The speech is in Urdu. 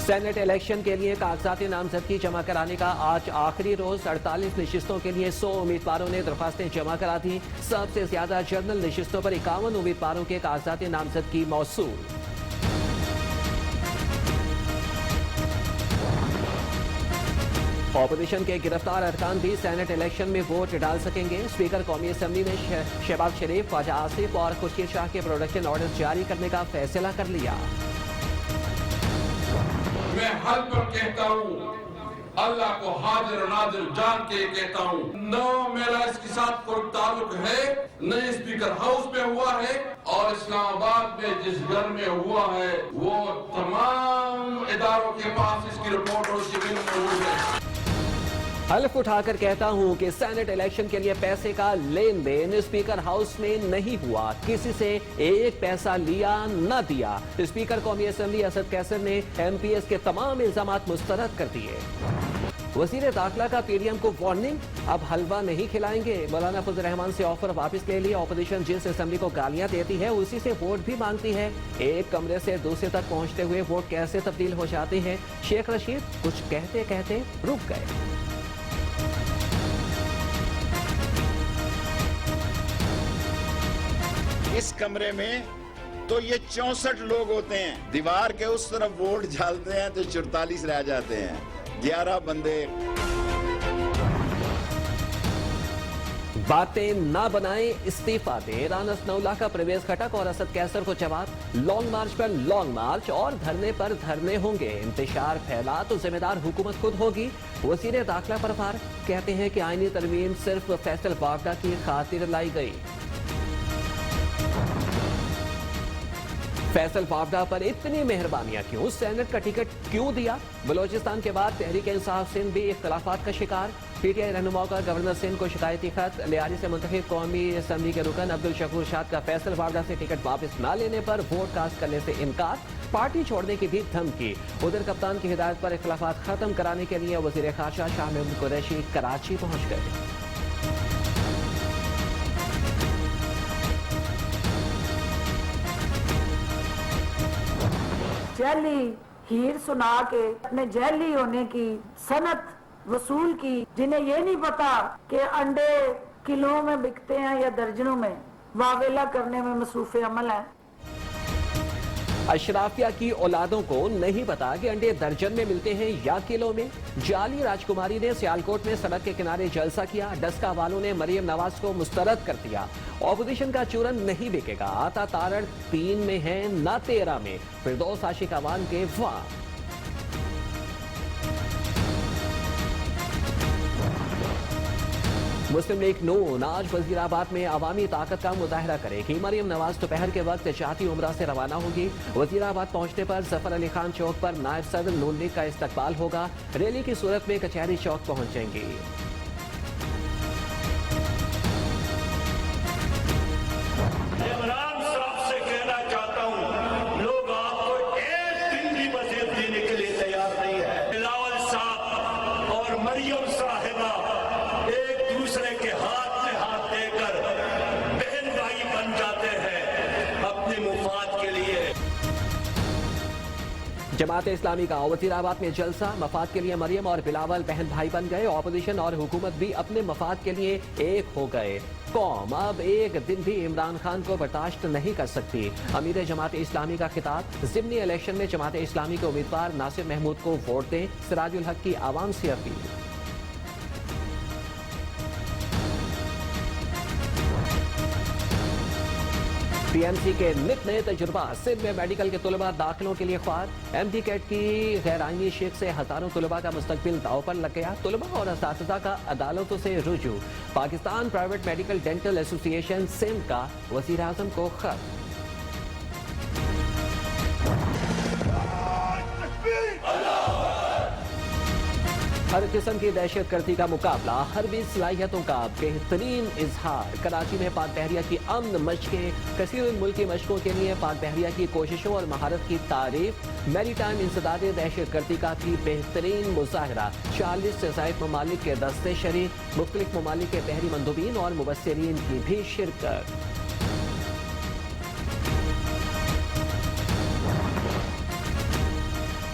سینٹ الیکشن کے لیے کاغذات نامزدگی جمع کرانے کا آج آخری روز 48 نشستوں کے لیے 100 امیدواروں نے درخواستیں جمع کرا دی. سب سے زیادہ جنرل نشستوں پر 51 امیدواروں کے کاغذات نامزدگی موصول. اپوزیشن کے گرفتار ارکان بھی سینٹ الیکشن میں ووٹ ڈال سکیں گے. اسپیکر قومی اسمبلی نے شہباز شریف، خواجہ آصف اور خورشید شاہ کے پروڈکشن آرڈرز جاری کرنے کا فیصلہ کر لیا. میں حل پر کہتا ہوں، اللہ کو حاضر و ناظر جان کے کہتا ہوں، نہ میرا اس کے ساتھ کوئی تعلق ہے، نہ اسپیکر ہاؤس میں ہوا ہے، اور اسلام آباد میں جس گھر میں ہوا ہے وہ تمام اداروں کے پاس اس کی رپورٹ اور شیڈول موجود ہے. حلف اٹھا کر کہتا ہوں کہ سینٹ الیکشن کے لیے پیسے کا لین دین اسپیکر ہاؤس میں نہیں ہوا. کسی سے ایک پیسہ لیا نہ دیا. اسپیکر قومی اسمبلی اسد قیصر نے ایم پی ایس کے تمام الزامات مسترد کر دیے. وزیر داخلہ کا پی ڈی ایم کو وارننگ، اب حلوہ نہیں کھلائیں گے. مولانا فضل الرحمان سے آفر واپس لے لیا. اپوزیشن جس اسمبلی کو گالیاں دیتی ہے اسی سے ووٹ بھی مانگتی ہے. ایک کمرے سے دوسرے تک پہنچتے ہوئے ووٹ کیسے تبدیل ہو جاتے ہیں. شیخ رشید کچھ کہتے کہتے رک گئے. اس کمرے میں تو یہ 64 لوگ ہوتے ہیں، دیوار کے اس طرف ووٹ ڈالتے ہیں تو 44 رہ جاتے ہیں. 11 بندے. باتیں نہ بنائیں، استعفیٰ دیں. رانا ثناءاللہ کا پرویز خٹک اور اسد قیصر کو جواب. لانگ مارچ پر لانگ مارچ اور دھرنے پر دھرنے ہوں گے. انتشار پھیلا تو ذمہ دار حکومت خود ہوگی. وزیر داخلہ پر وار کہتے ہیں کہ آئینی ترمیم صرف فیصل واپڈا کی خاطر لائی گئی. فیصل واپڈا پر اتنی مہربانیاں کیوں؟ سینٹ کا ٹکٹ کیوں دیا؟ بلوچستان کے بعد تحریک انصاف سندھ بھی اختلافات کا شکار. پی ٹی آئی رہنماؤں کا گورنر سندھ کو شکایتی خط. لیاری سے منتخب قومی اسمبلی کے رکن عبدالشکور شاد کا فیصل واپڈا سے ٹکٹ واپس نہ لینے پر ووٹ کاسٹ کرنے سے انکار. پارٹی چھوڑنے کی بھی دھمکی. ادھر کپتان کی ہدایت پر اختلافات ختم کرانے کے لیے وزیر خارجہ شاہ محمود قریشی کراچی پہنچ گئے. جعلی ہیر سنا کے اپنے جعلی ہونے کی صنعت وصول کی، جنہیں یہ نہیں پتا کہ انڈے کلو میں بکتے ہیں یا درجنوں میں، واویلا کرنے میں مصروف عمل ہے. اشرافیہ کی اولادوں کو نہیں پتا کہ انڈے درجن میں ملتے ہیں یا کلو میں. جعلی راجکماری نے سیالکوٹ میں سڑک کے کنارے جلسہ کیا. ڈسکا والوں نے مریم نواز کو مسترد کر دیا. اپوزیشن کا چورن نہیں بکے گا. آتا تارڑ 3 میں ہے نہ 13 میں. فردوس عاشق عوان کے واہ. مسلم لیگ نون آج وزیر آباد میں عوامی طاقت کا مظاہرہ کرے گی. مریم نواز دوپہر کے وقت جہتی عمرہ سے روانہ ہوگی. وزیر آباد پہنچنے پر ظفر علی خان چوک پر نائب صدر نون لیگ کا استقبال ہوگا. ریلی کی صورت میں کچہری چوک پہنچیں گی. جماعت اسلامی کا وزیر آباد میں جلسہ. مفاد کے لیے مریم اور بلاول بہن بھائی بن گئے. اپوزیشن اور حکومت بھی اپنے مفاد کے لیے ایک ہو گئے. قوم اب ایک دن بھی عمران خان کو برداشت نہیں کر سکتی. امیر جماعت اسلامی کا خطاب. ضمنی الیکشن میں جماعت اسلامی کے امیدوار ناصر محمود کو ووٹ دیں. سراج الحق کی عوام سے اپیل. پی ایم سی کے نت نئے تجربات. سندھ میں میڈیکل کے طلباء داخلوں کے لیے خوار. ایم ڈی کیٹ کی غیر آئینی شک سے ہزاروں طلباء کا مستقبل داؤ پر لگ گیا. طلباء اور اساتذہ کا عدالتوں سے رجوع. پاکستان پرائیویٹ میڈیکل ڈینٹل ایسوسی ایشن سندھ کا وزیر اعظم کو خط. ہر قسم کی دہشت گردی کا مقابلہ. حربی صلاحیتوں کا بہترین اظہار. کراچی میں پاک بحریہ کی امن مشقیں. کثیر الملکی مشقوں کے لیے پاک بحریہ کی کوششوں اور مہارت کی تعریف. میری ٹائم انسداد دہشت گردی کا بھی بہترین مظاہرہ. 40 سے زائد ممالک کے دستے شریک. مختلف ممالک کے بحری مندوبین اور مبصرین کی بھی شرکت.